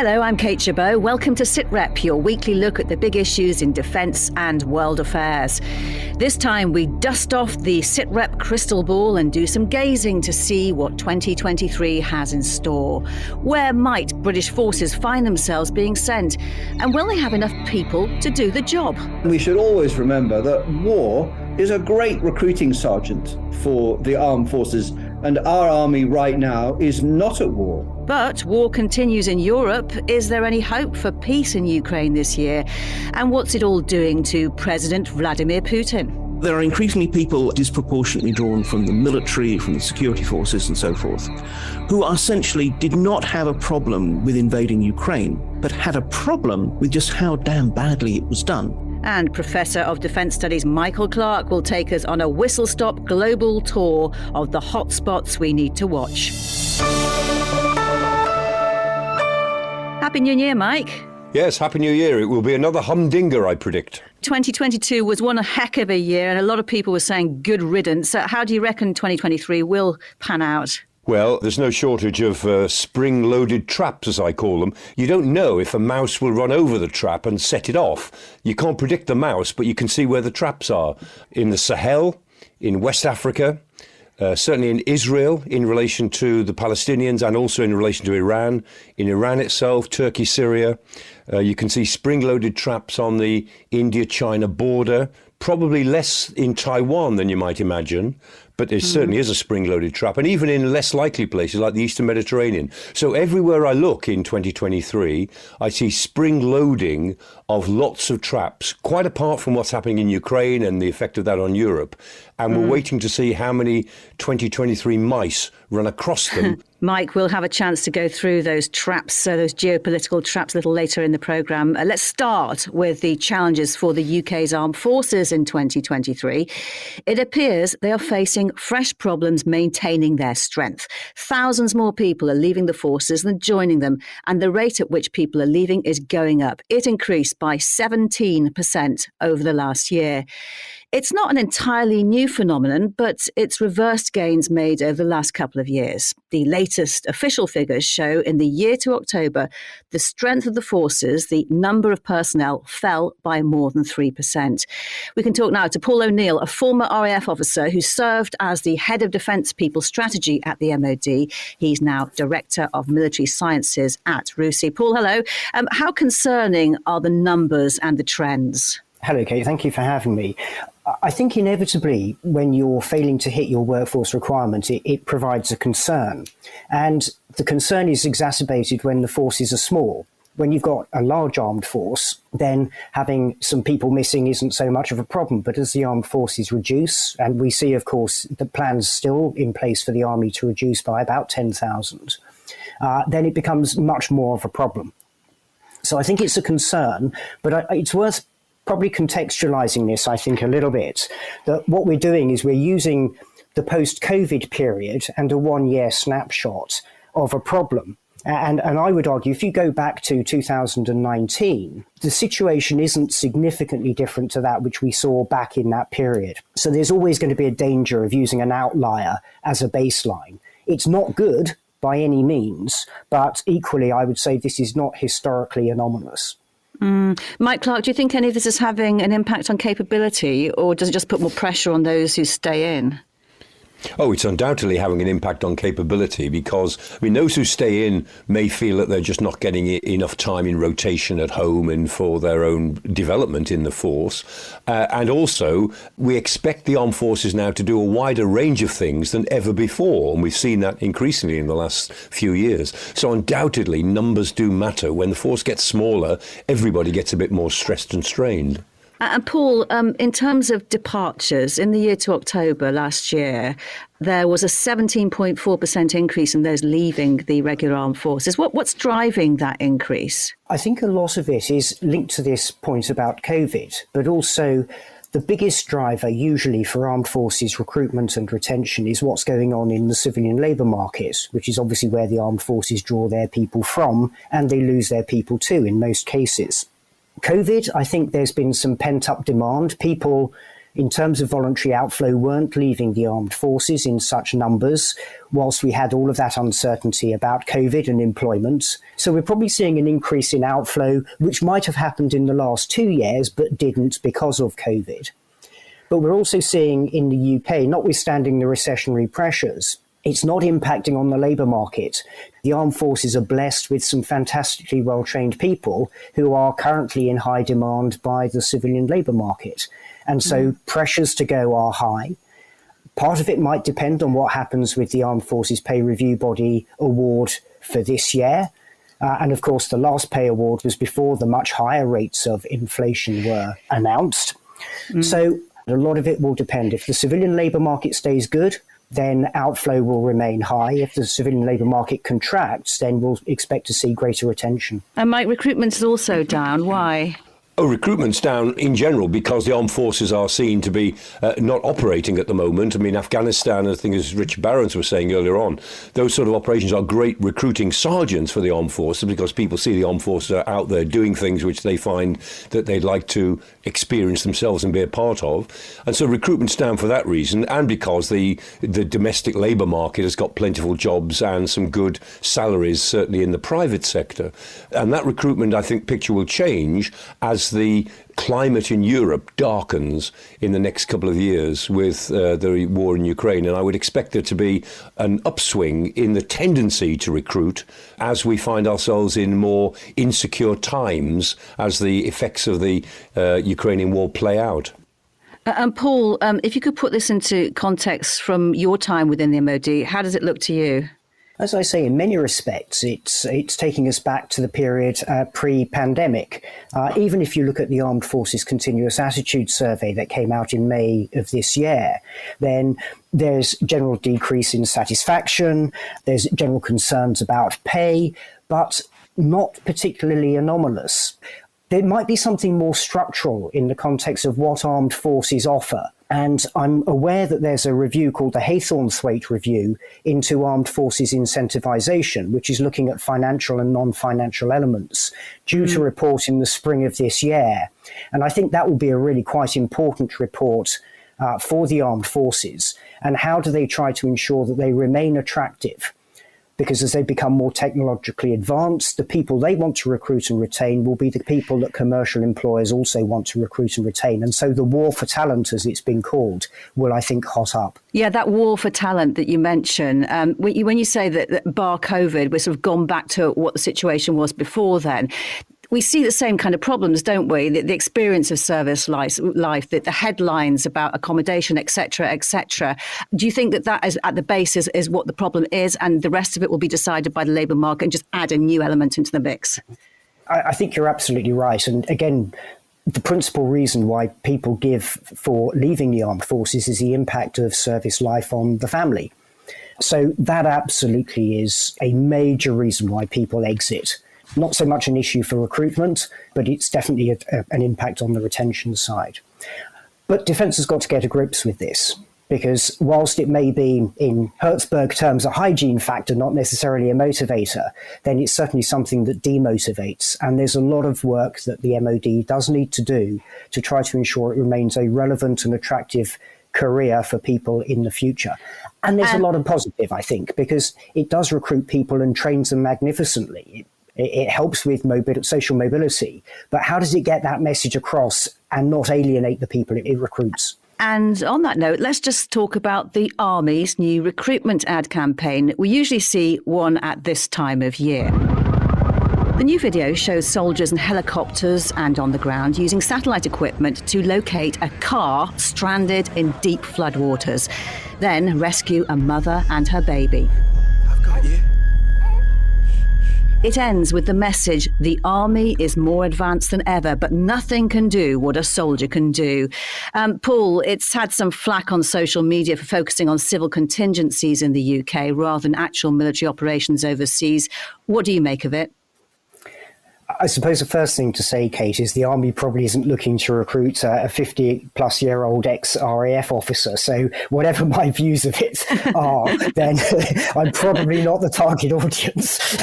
Hello, I'm Kate Chabot. Welcome to Sitrep, your weekly look at the big issues in defence and world affairs. This time we dust off the Sitrep crystal ball and do some gazing to see what 2023 has in store. Where might British forces find themselves being sent? And will they have enough people to do the job? We should always remember that war is a great recruiting sergeant for the armed forces, and our army right now is not at war. But war continues in Europe. Is there any hope for peace in Ukraine this year? And what's it all doing to President Vladimir Putin? There are increasingly people disproportionately drawn from the military, from the security forces and so forth, who essentially did not have a problem with invading Ukraine, but had a problem with just how damn badly it was done. And Professor of Defence Studies Michael Clarke will take us on a whistle-stop global tour of the hotspots we need to watch. Happy New Year, Mike. Yes, Happy New Year. It will be another humdinger, I predict. 2022 was one heck of a year, and a lot of people were saying good riddance. How do you reckon 2023 will pan out? Well, there's no shortage of spring-loaded traps, as I call them. You don't know if a mouse will run over the trap and set it off. You can't predict the mouse, but you can see where the traps are. In the Sahel, in West Africa, certainly in Israel in relation to the Palestinians and also in relation to Iran. In Iran itself, Turkey, Syria, you can see spring-loaded traps on the India-China border, probably less in Taiwan than you might imagine, but there certainly is a spring-loaded trap, and even in less likely places like the Eastern Mediterranean. So everywhere I look in 2023, I see spring-loading of lots of traps, quite apart from what's happening in Ukraine and the effect of that on Europe. And we're waiting to see how many 2023 mice run across them. Mike, we'll have a chance to go through those traps, those geopolitical traps a little later in the programme. Let's start with the challenges for the UK's armed forces in 2023. It appears they are facing fresh problems maintaining their strength. Thousands more people are leaving the forces than joining them, and the rate at which people are leaving is going up. It increased by 17% over the last year. It's not an entirely new phenomenon, but it's reversed gains made over the last couple of years. The latest official figures show in the year to October, the strength of the forces, the number of personnel, fell by more than 3%. We can talk now to Paul O'Neill, a former RAF officer who served as the head of Defence People Strategy at the MOD. He's now Director of Military Sciences at RUSI. Paul, hello. How concerning are the numbers and the trends? Hello, Kate. Thank you for having me. I think inevitably, when you're failing to hit your workforce requirement, it provides a concern. And the concern is exacerbated when the forces are small. When you've got a large armed force, then having some people missing isn't so much of a problem. But as the armed forces reduce, and we see, of course, the plans still in place for the army to reduce by about 10,000, then it becomes much more of a problem. So I think it's a concern, but it's worth probably contextualizing this, I think, a little bit, that what we're doing is we're using the post-COVID period and a one-year snapshot of a problem. And I would argue, if you go back to 2019, the situation isn't significantly different to that which we saw back in that period. So there's always going to be a danger of using an outlier as a baseline. It's not good by any means, but equally, I would say this is not historically anomalous. Mike Clarke, do you think any of this is having an impact on capability, or does it just put more pressure on those who stay in? Oh, it's undoubtedly having an impact on capability because, those who stay in may feel that they're just not getting enough time in rotation at home and for their own development in the force. And also, we expect the armed forces now to do a wider range of things than ever before. And we've seen that increasingly in the last few years. So undoubtedly, numbers do matter. When the force gets smaller, everybody gets a bit more stressed and strained. And Paul, in terms of departures, in the year to October last year, there was a 17.4% increase in those leaving the regular armed forces. What's driving that increase? I think a lot of it is linked to this point about COVID, but also the biggest driver usually for armed forces recruitment and retention is what's going on in the civilian labour market, which is obviously where the armed forces draw their people from, and they lose their people too in most cases. COVID, I think there's been some pent-up demand. People in terms of voluntary outflow, weren't leaving the armed forces in such numbers, whilst we had all of that uncertainty about COVID and employment. So we're probably seeing an increase in outflow, which might have happened in the last 2 years, but didn't because of COVID. But we're also seeing in the UK, notwithstanding the recessionary pressures, it's not impacting on the labour market. The armed forces are blessed with some fantastically well-trained people who are currently in high demand by the civilian labour market. And so pressures to go are high. Part of it might depend on what happens with the Armed Forces Pay Review Body award for this year. And of course, the last pay award was before the much higher rates of inflation were announced. So a lot of it will depend. If the civilian labour market stays good, then outflow will remain high. If the civilian labour market contracts, then we'll expect to see greater retention. And Mike, recruitment is also down. Why? Recruitment's down in general because the armed forces are seen to be not operating at the moment. I mean, Afghanistan, I think as Richard Barrons was saying earlier on, those sort of operations are great recruiting sergeants for the armed forces because people see the armed forces are out there doing things which they find that they'd like to experience themselves and be a part of. And so recruitment's down for that reason, and because the domestic labour market has got plentiful jobs and some good salaries, certainly in the private sector. And that recruitment, I think, picture will change as the climate in Europe darkens in the next couple of years with the war in Ukraine. And I would expect there to be an upswing in the tendency to recruit as we find ourselves in more insecure times as the effects of the Ukrainian war play out. And Paul, if you could put this into context from your time within the MOD, how does it look to you? As I say, in many respects, it's taking us back to the period pre-pandemic. Even if you look at the Armed Forces Continuous Attitude Survey that came out in May of this year, then there's general decrease in satisfaction, there's general concerns about pay, but not particularly anomalous. There might be something more structural in the context of what armed forces offer. And I'm aware that there's a review called the Haythornthwaite Review into armed forces incentivization, which is looking at financial and non-financial elements, due to report in the spring of this year. And I think that will be a really quite important report for the armed forces. And how do they try to ensure that they remain attractive? Because as they become more technologically advanced, the people they want to recruit and retain will be the people that commercial employers also want to recruit and retain. And so the war for talent, as it's been called, will, I think, hot up. Yeah, that war for talent that you mention, when you say that bar COVID, we're sort of gone back to what the situation was before then, we see the same kind of problems, don't we? The experience of service life, the headlines about accommodation, et cetera, et cetera. Do you think that is at the base is what the problem is, and the rest of it will be decided by the labour market and just add a new element into the mix? I think you're absolutely right. And again, the principal reason why people give for leaving the armed forces is the impact of service life on the family. So that absolutely is a major reason why people exit. Not so much an issue for recruitment, but it's definitely an impact on the retention side. But defence has got to get to grips with this, because whilst it may be, in Hertzberg terms, a hygiene factor, not necessarily a motivator, then it's certainly something that demotivates. And there's a lot of work that the MOD does need to do to try to ensure it remains a relevant and attractive career for people in the future. And there's a lot of positive, I think, because it does recruit people and trains them magnificently. It helps with social mobility. But how does it get that message across and not alienate the people it recruits? And on that note, let's just talk about the Army's new recruitment ad campaign. We usually see one at this time of year. The new video shows soldiers and helicopters and on the ground using satellite equipment to locate a car stranded in deep floodwaters, then rescue a mother and her baby. I've got you. It ends with the message, the army is more advanced than ever, but nothing can do what a soldier can do. Paul, it's had some flack on social media for focusing on civil contingencies in the UK rather than actual military operations overseas. What do you make of it? I suppose the first thing to say, Kate, is the Army probably isn't looking to recruit a 50-plus-year-old ex-RAF officer. So whatever my views of it are, then I'm probably not the target audience.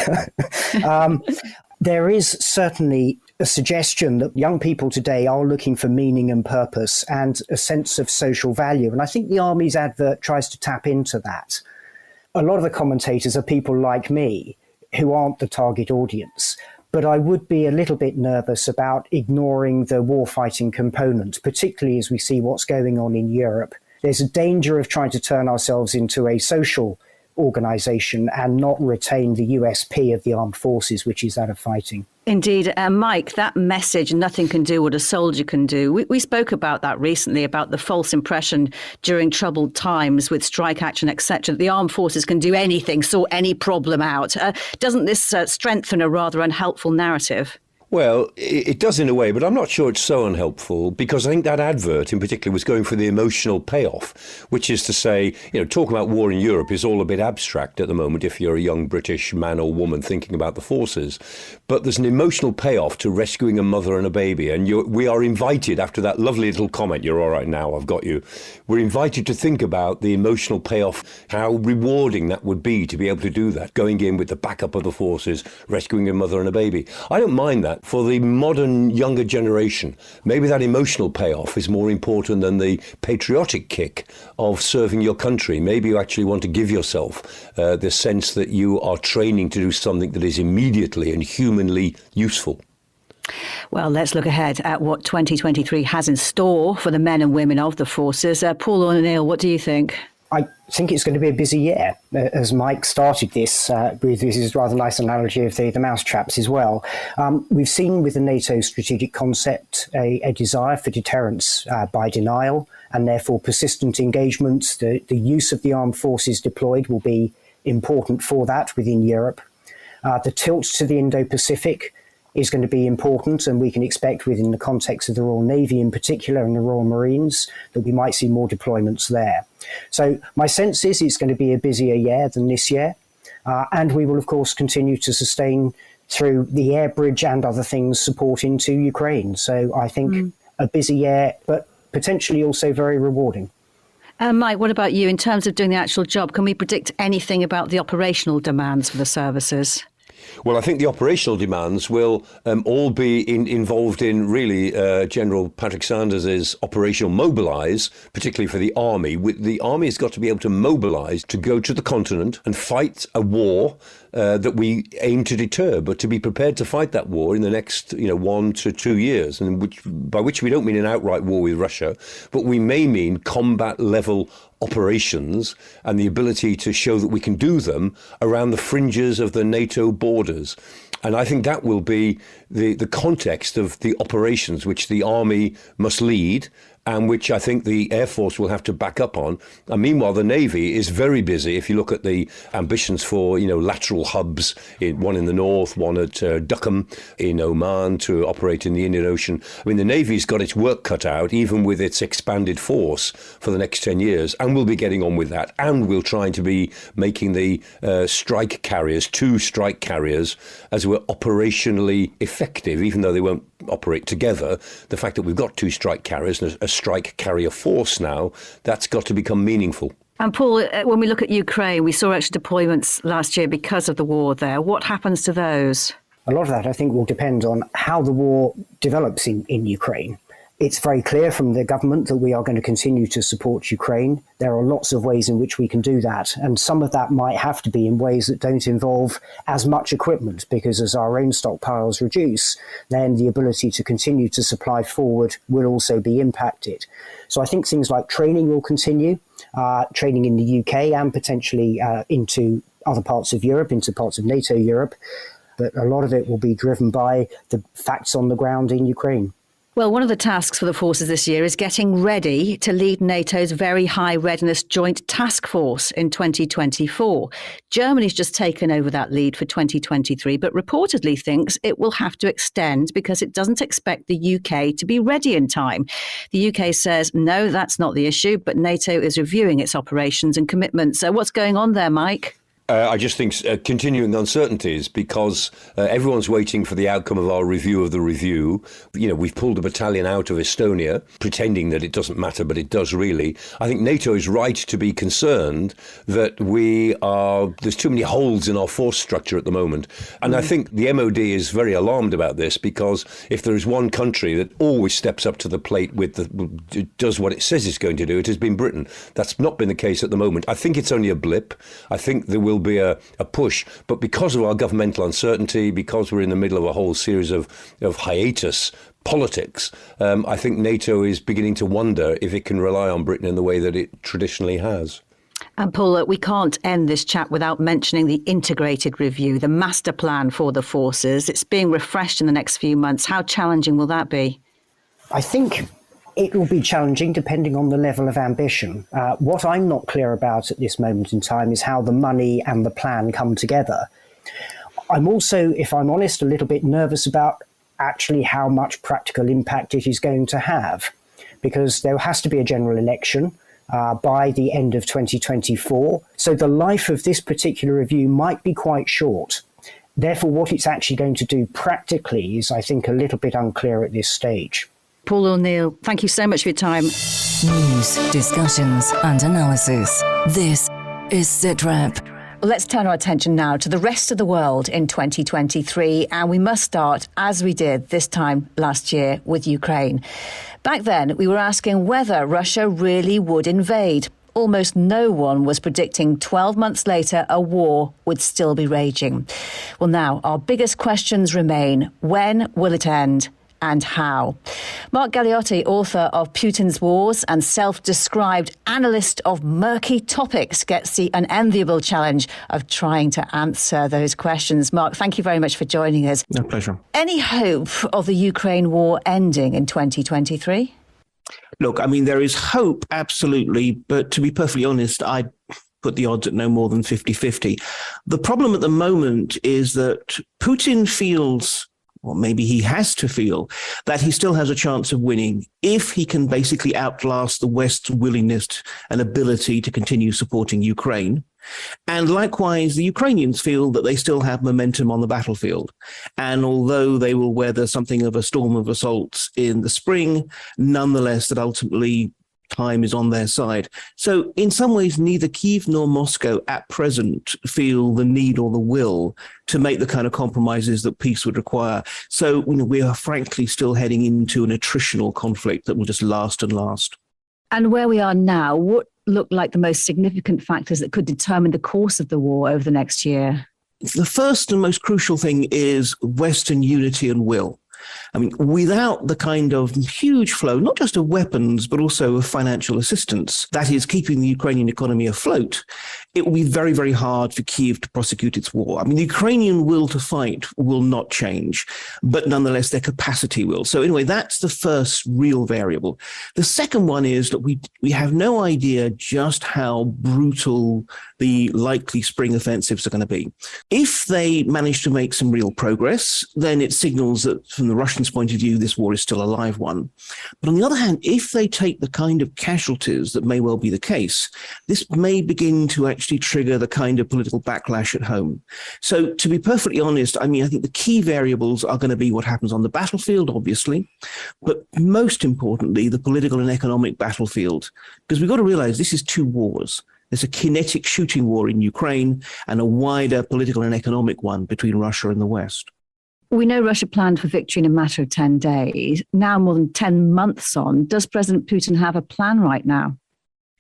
There is certainly a suggestion that young people today are looking for meaning and purpose and a sense of social value. And I think the Army's advert tries to tap into that. A lot of the commentators are people like me who aren't the target audience. But I would be a little bit nervous about ignoring the warfighting component, particularly as we see what's going on in Europe. There's a danger of trying to turn ourselves into a social organisation and not retain the USP of the armed forces, which is that of fighting. Indeed. Mike, that message, nothing can do what a soldier can do. We spoke about that recently, about the false impression during troubled times with strike action, etc. The armed forces can do anything, sort any problem out. Doesn't this strengthen a rather unhelpful narrative? Well, it does in a way, but I'm not sure it's so unhelpful, because I think that advert in particular was going for the emotional payoff, which is to say, talking about war in Europe is all a bit abstract at the moment if you're a young British man or woman thinking about the forces. But there's an emotional payoff to rescuing a mother and a baby. And we are invited, after that lovely little comment, "You're all right now, I've got you," we're invited to think about the emotional payoff, how rewarding that would be to be able to do that, going in with the backup of the forces, rescuing a mother and a baby. I don't mind that. For the modern younger generation, maybe that emotional payoff is more important than the patriotic kick of serving your country. Maybe you actually want to give yourself the sense that you are training to do something that is immediately and humanly useful. Well, let's look ahead at what 2023 has in store for the men and women of the forces. Paul O'Neill, what do you think? I think it's going to be a busy year. As Mike started this with his rather nice analogy of the mousetraps as well. We've seen with the NATO strategic concept a desire for deterrence by denial and therefore persistent engagement. The use of the armed forces deployed will be important for that within Europe. The tilt to the Indo-Pacific is going to be important, and we can expect within the context of the Royal Navy in particular and the Royal Marines that we might see more deployments there. So my sense is it's going to be a busier year than this year, and we will of course continue to sustain through the air bridge and other things support into Ukraine. So I think a busy year, but potentially also very rewarding. Mike, what about you in terms of doing the actual job? Can we predict anything about the operational demands for the services? Well, I think the operational demands will all be involved in really General Patrick Sanders' operational mobilise, particularly for the Army. The Army has got to be able to mobilise to go to the continent and fight a war that we aim to deter, but to be prepared to fight that war in the next 1 to 2 years, and by which we don't mean an outright war with Russia, but we may mean combat level operations and the ability to show that we can do them around the fringes of the NATO borders. And I think that will be the context of the operations which the Army must lead, and which I think the Air Force will have to back up on. And meanwhile, the Navy is very busy. If you look at the ambitions for, lateral hubs, one in the north, one at Duqm in Oman to operate in the Indian Ocean. I mean, the Navy's got its work cut out, even with its expanded force for the next 10 years. And we'll be getting on with that. And we'll try to be making the strike carriers, 2 strike carriers, as we're operationally effective, even though they won't operate together. The fact that we've got 2 strike carriers and a strike carrier force now, that's got to become meaningful. And Paul, when we look at Ukraine, we saw extra deployments last year because of the war there. What happens to those? A lot of that, I think, will depend on how the war develops in Ukraine. It's very clear from the government that we are going to continue to support Ukraine. There are lots of ways in which we can do that. And some of that might have to be in ways that don't involve as much equipment, because as our own stockpiles reduce, then the ability to continue to supply forward will also be impacted. So I think things like training will continue, training in the UK and potentially into other parts of Europe, into parts of NATO Europe. But a lot of it will be driven by the facts on the ground in Ukraine. Well, one of the tasks for the forces this year is getting ready to lead NATO's Very High Readiness Joint Task Force in 2024. Germany's just taken over that lead for 2023, but reportedly thinks it will have to extend because it doesn't expect the UK to be ready in time. The UK says, no, that's not the issue, but NATO is reviewing its operations and commitments. So what's going on there, Mike? I just think continuing uncertainties because everyone's waiting for the outcome of our review of the review. You know, we've pulled a battalion out of Estonia, pretending that it doesn't matter, but it does really. I think NATO is right to be concerned that there's too many holes in our force structure at the moment. And I think the MOD is very alarmed about this because if there is one country that always steps up to the plate does what it says it's going to do, it has been Britain. That's not been the case at the moment. I think it's only a blip. I think there will be a push, but because of our governmental uncertainty, because we're in the middle of a whole series of hiatus politics, I think NATO is beginning to wonder if it can rely on Britain in the way that it traditionally has. And Paul, we can't end this chat without mentioning the integrated review, the master plan for the forces. It's being refreshed in the next few months. How challenging will that be? I think it will be challenging depending on the level of ambition. What I'm not clear about at this moment in time is how the money and the plan come together. I'm also, if I'm honest, a little bit nervous about actually how much practical impact it is going to have, because there has to be a general election by the end of 2024. So the life of this particular review might be quite short. Therefore, what it's actually going to do practically is, I think, a little bit unclear at this stage. Paul O'Neill, thank you so much for your time. News, discussions and analysis. This is Sitrep. Let's turn our attention now to the rest of the world in 2023, and we must start, as we did this time last year, with Ukraine. Back then, we were asking whether Russia really would invade. Almost no one was predicting 12 months later a war would still be raging. Well, now, our biggest questions remain. When will it end? And how? Mark Galeotti, author of Putin's Wars and self-described analyst of murky topics, gets the unenviable challenge of trying to answer those questions. Mark, thank you very much for joining us. No, pleasure. Any hope of the Ukraine war ending in 2023? Look, I mean, there is hope, absolutely. But to be perfectly honest, I'd put the odds at no more than 50-50. The problem at the moment is that Putin feels, or maybe he has to feel, that he still has a chance of winning if he can basically outlast the West's willingness and ability to continue supporting Ukraine. And likewise, the Ukrainians feel that they still have momentum on the battlefield. And although they will weather something of a storm of assaults in the spring, nonetheless, that ultimately time is on their side. So in some ways, neither Kyiv nor Moscow at present feel the need or the will to make the kind of compromises that peace would require. So we are frankly still heading into an attritional conflict that will just last and last. And where we are now, what look like the most significant factors that could determine the course of the war over the next year? The first and most crucial thing is Western unity and will. I mean, without the kind of huge flow, not just of weapons, but also of financial assistance that is keeping the Ukrainian economy afloat, it will be very, very hard for Kyiv to prosecute its war. I mean, the Ukrainian will to fight will not change, but nonetheless, their capacity will. So anyway, that's the first real variable. The second one is that we have no idea just how brutal the likely spring offensives are going to be. If they manage to make some real progress, then it signals that from the Russians' point of view, this war is still a live one. But on the other hand, if they take the kind of casualties that may well be the case, this may begin to actually trigger the kind of political backlash at home. So to be perfectly honest, I mean, I think the key variables are going to be what happens on the battlefield, obviously, but most importantly, the political and economic battlefield, because we've got to realize this is two wars. There's a kinetic shooting war in Ukraine and a wider political and economic one between Russia and the West. We know Russia planned for victory in a matter of 10 days. Now, more than 10 months on, does President Putin have a plan right now?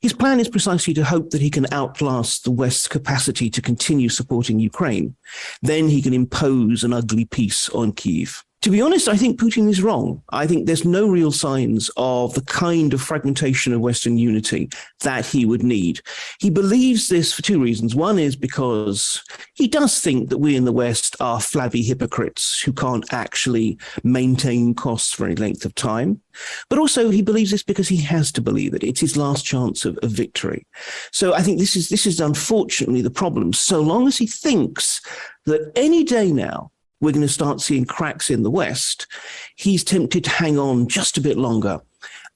His plan is precisely to hope that he can outlast the West's capacity to continue supporting Ukraine. Then he can impose an ugly peace on Kyiv. To be honest, I think Putin is wrong. I think there's no real signs of the kind of fragmentation of Western unity that he would need. He believes this for two reasons. One is because he does think that we in the West are flabby hypocrites who can't actually maintain costs for any length of time. But also he believes this because he has to believe it. It's his last chance of victory. So I think this is unfortunately the problem. So long as he thinks that any day now, we're going to start seeing cracks in the West, he's tempted to hang on just a bit longer.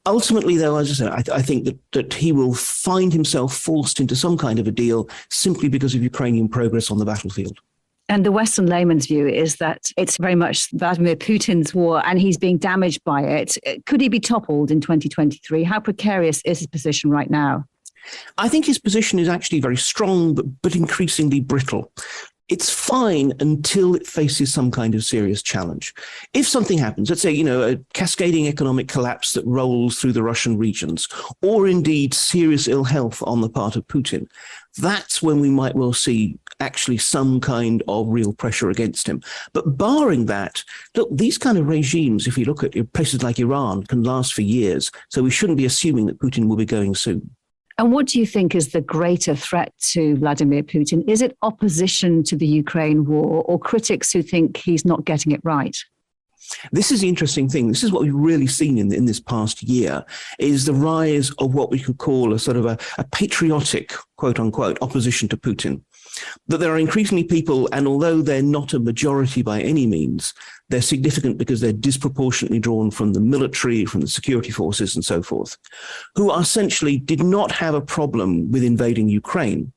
Ultimately, though, as I said, I think that he will find himself forced into some kind of a deal simply because of Ukrainian progress on the battlefield. And the Western layman's view is that it's very much Vladimir Putin's war and he's being damaged by it. Could he be toppled in 2023? How precarious is his position right now? I think his position is actually very strong, but increasingly brittle. It's fine until it faces some kind of serious challenge. If something happens, let's say, a cascading economic collapse that rolls through the Russian regions, or indeed serious ill health on the part of Putin, that's when we might well see actually some kind of real pressure against him. But barring that, look, these kind of regimes, if you look at places like Iran, can last for years. So we shouldn't be assuming that Putin will be going soon. And what do you think is the greater threat to Vladimir Putin? Is it opposition to the Ukraine war or critics who think he's not getting it right? This is the interesting thing. This is what we've really seen in this past year, is the rise of what we could call a sort of a patriotic, quote unquote, opposition to Putin. That there are increasingly people, and although they're not a majority by any means, they're significant because they're disproportionately drawn from the military, from the security forces and so forth, who essentially did not have a problem with invading Ukraine,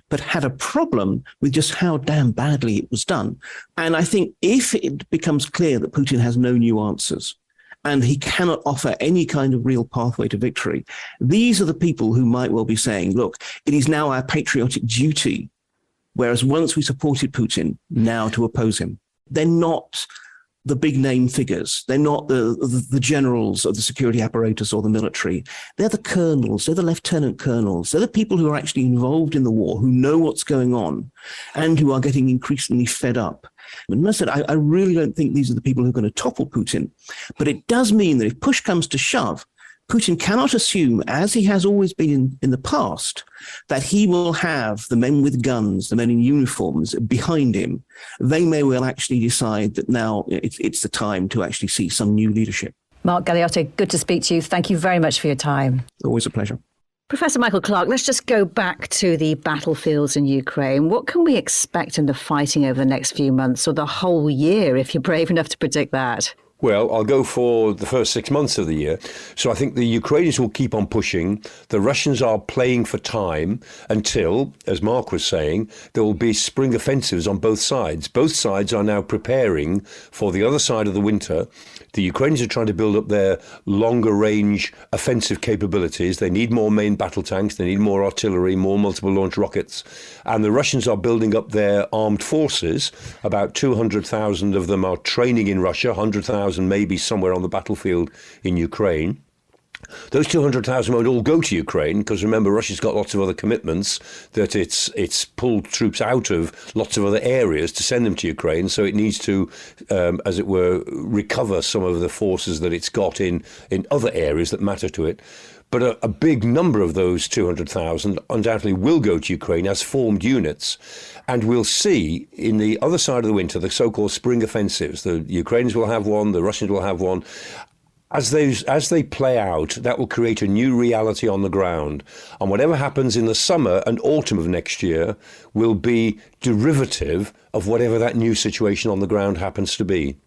but had a problem with just how damn badly it was done. And I think if it becomes clear that Putin has no new answers, and he cannot offer any kind of real pathway to victory, these are the people who might well be saying, look, it is now our patriotic duty, whereas once we supported Putin, now to oppose him. They're not the big name figures. They're not the generals of the security apparatus or the military. They're the colonels. They're the lieutenant colonels. They're the people who are actually involved in the war, who know what's going on and who are getting increasingly fed up. And I said, I really don't think these are the people who are going to topple Putin. But it does mean that if push comes to shove, Putin cannot assume, as he has always been in the past, that he will have the men with guns, the men in uniforms behind him. They may well actually decide that now it's the time to actually see some new leadership. Mark Galeotti, good to speak to you. Thank you very much for your time. Always a pleasure. Professor Michael Clarke, let's just go back to the battlefields in Ukraine. What can we expect in the fighting over the next few months or the whole year, if you're brave enough to predict that? Well, I'll go for the first 6 months of the year. So I think the Ukrainians will keep on pushing. The Russians are playing for time until, as Mark was saying, there will be spring offensives on both sides. Both sides are now preparing for the other side of the winter. The Ukrainians are trying to build up their longer range offensive capabilities. They need more main battle tanks. They need more artillery, more multiple launch rockets. And the Russians are building up their armed forces. About 200,000 of them are training in Russia, 100,000 maybe somewhere on the battlefield in Ukraine. Those 200,000 won't all go to Ukraine because remember, Russia's got lots of other commitments that it's pulled troops out of lots of other areas to send them to Ukraine. So it needs to, as it were, recover some of the forces that it's got in other areas that matter to it. But a big number of those 200,000 undoubtedly will go to Ukraine as formed units. And we'll see in the other side of the winter, the so-called spring offensives. The Ukrainians will have one, the Russians will have one. As they play out, that will create a new reality on the ground. And whatever happens in the summer and autumn of next year will be derivative of whatever that new situation on the ground happens to be.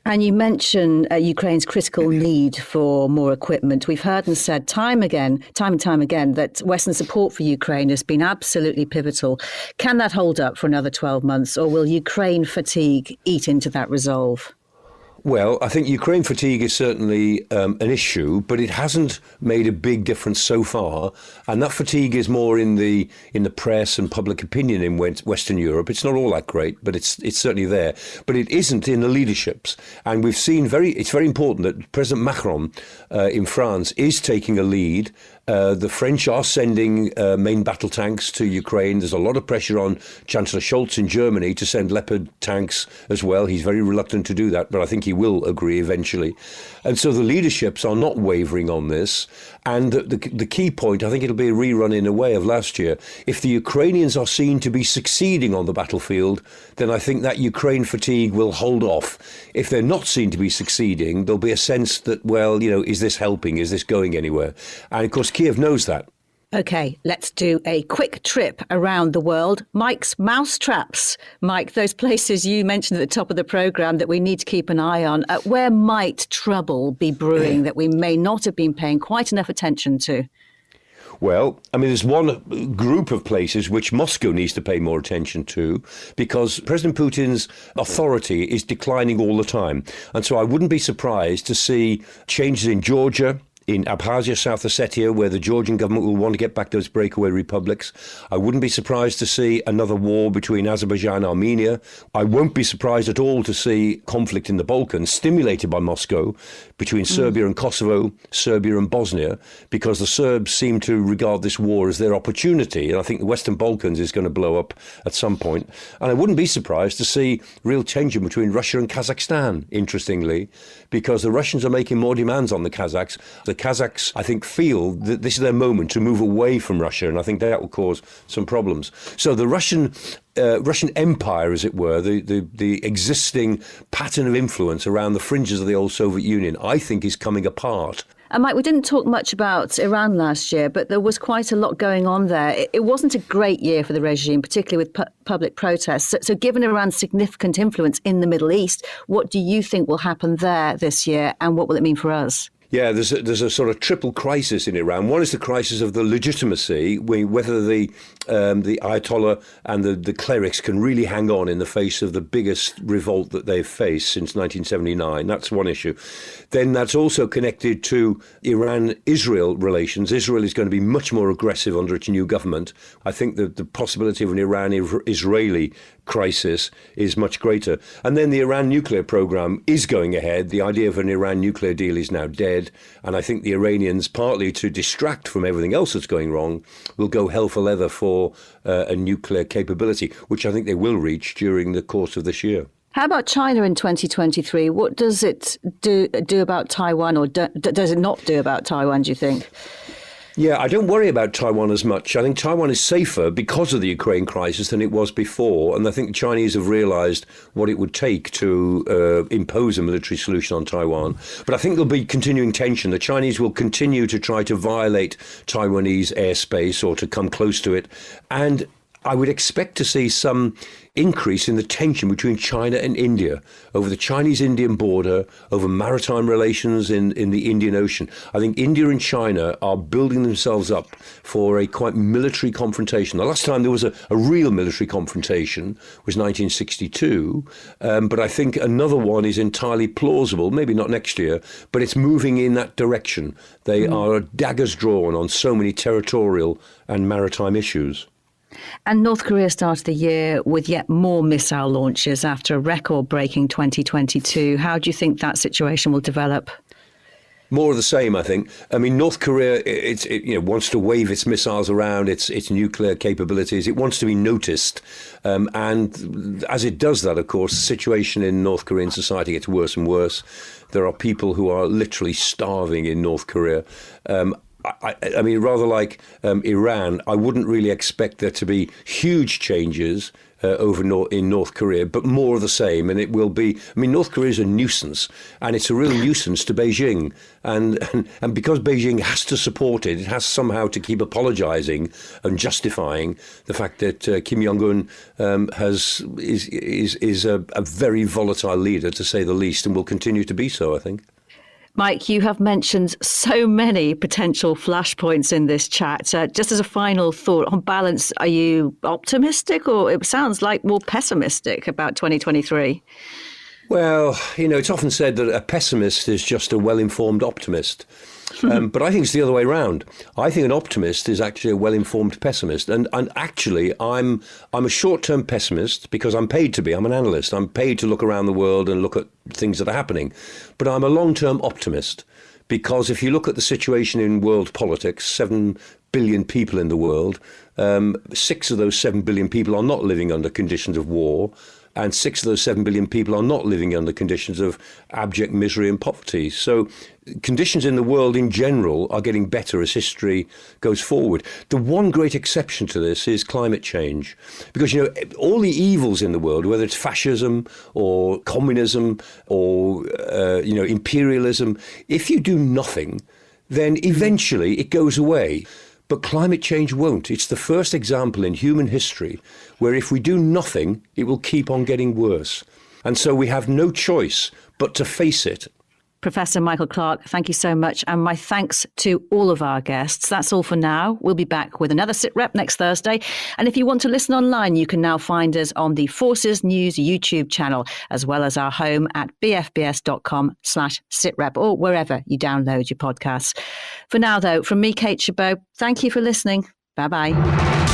And you mentioned Ukraine's critical need for more equipment. We've heard and said time and time again, that Western support for Ukraine has been absolutely pivotal. Can that hold up for another 12 months, or will Ukraine fatigue eat into that resolve? Well, I think Ukraine fatigue is certainly an issue, but it hasn't made a big difference so far. And that fatigue is more in the press and public opinion in Western Europe. It's not all that great, but it's certainly there. But it isn't in the leaderships. And we've seen it's very important that President Macron in France is taking a lead. The French are sending main battle tanks to Ukraine. There's a lot of pressure on Chancellor Scholz in Germany to send Leopard tanks as well. He's very reluctant to do that, but I think he will agree eventually. And so the leaderships are not wavering on this. And the key point, I think it'll be a rerun in a way of last year. If the Ukrainians are seen to be succeeding on the battlefield, then I think that Ukraine fatigue will hold off. If they're not seen to be succeeding, there'll be a sense that, well, is this helping? Is this going anywhere? And of course, Kiev knows that. Okay, let's do a quick trip around the world. Mike's mousetraps. Mike, those places you mentioned at the top of the programme that we need to keep an eye on. Where might trouble be brewing that we may not have been paying quite enough attention to? Well, I mean, there's one group of places which Moscow needs to pay more attention to, because President Putin's authority is declining all the time. And so I wouldn't be surprised to see changes in Georgia, in Abkhazia, South Ossetia, where the Georgian government will want to get back those breakaway republics. I wouldn't be surprised to see another war between Azerbaijan and Armenia. I won't be surprised at all to see conflict in the Balkans stimulated by Moscow between Serbia and Kosovo, Serbia and Bosnia, because the Serbs seem to regard this war as their opportunity. And I think the Western Balkans is going to blow up at some point. And I wouldn't be surprised to see real tension between Russia and Kazakhstan, interestingly, because the Russians are making more demands on the Kazakhs. The Kazakhs, I think, feel that this is their moment to move away from Russia, and I think that will cause some problems. So the Russian empire, as it were, the existing pattern of influence around the fringes of the old Soviet Union, I think is coming apart. And Mike, we didn't talk much about Iran last year, but there was quite a lot going on there. It wasn't a great year for the regime, particularly with public protests. So given Iran's significant influence in the Middle East, what do you think will happen there this year, and what will it mean for us? Yeah, there's a sort of triple crisis in Iran. One is the crisis of the legitimacy, whether the Ayatollah and the clerics can really hang on in the face of the biggest revolt that they've faced since 1979. That's one issue. Then that's also connected to Iran-Israel relations. Israel is going to be much more aggressive under its new government. I think that the possibility of an Iran-Israeli crisis is much greater. And then the Iran nuclear program is going ahead. The idea of an Iran nuclear deal is now dead. And I think the Iranians, partly to distract from everything else that's going wrong, will go hell for leather for a nuclear capability, which I think they will reach during the course of this year. How about China in 2023? What does it do about Taiwan, or does it not do about Taiwan, do you think? Yeah, I don't worry about Taiwan as much. I think Taiwan is safer because of the Ukraine crisis than it was before. And I think the Chinese have realized what it would take to impose a military solution on Taiwan. But I think there'll be continuing tension. The Chinese will continue to try to violate Taiwanese airspace or to come close to it. And I would expect to see some increase in the tension between China and India over the Chinese-Indian border, over maritime relations in the Indian Ocean. I think India and China are building themselves up for a quite military confrontation. The last time there was a real military confrontation was 1962, but I think another one is entirely plausible, maybe not next year, but it's moving in that direction. They are daggers drawn on so many territorial and maritime issues. And North Korea started the year with yet more missile launches after a record-breaking 2022. How do you think that situation will develop? More of the same, I think. I mean, North Korea, it wants to wave its missiles around, its nuclear capabilities. It wants to be noticed. And as it does that, of course, the situation in North Korean society gets worse and worse. There are people who are literally starving in North Korea. I mean, rather like Iran, I wouldn't really expect there to be huge changes in North Korea, but more of the same. And it will be, I mean, North Korea is a nuisance, and it's a real nuisance to Beijing. And because Beijing has to support it, it has somehow to keep apologizing and justifying the fact that Kim Jong-un is a very volatile leader, to say the least, and will continue to be so, I think. Mike, you have mentioned so many potential flashpoints in this chat. Just as a final thought, on balance, are you optimistic, or it sounds like more pessimistic about 2023? Well, it's often said that a pessimist is just a well-informed optimist. But I think it's the other way around. I think an optimist is actually a well-informed pessimist. And actually, I'm a short-term pessimist because I'm paid to be. I'm an analyst. I'm paid to look around the world and look at things that are happening. But I'm a long-term optimist because if you look at the situation in world politics, 7 billion people in the world, 6 of those 7 billion people are not living under conditions of war. And 6 of those 7 billion people are not living under conditions of abject misery and poverty. So conditions in the world in general are getting better as history goes forward. The one great exception to this is climate change. Because, all the evils in the world, whether it's fascism or communism or, imperialism, if you do nothing, then eventually it goes away. But climate change won't. It's the first example in human history where if we do nothing, it will keep on getting worse. And so we have no choice but to face it. Professor Michael Clarke, thank you so much. And my thanks to all of our guests. That's all for now. We'll be back with another Sitrep next Thursday. And if you want to listen online, you can now find us on the Forces News YouTube channel, as well as our home at bfbs.com/sitrep or wherever you download your podcasts. For now, though, from me, Kate Chabot, thank you for listening. Bye-bye.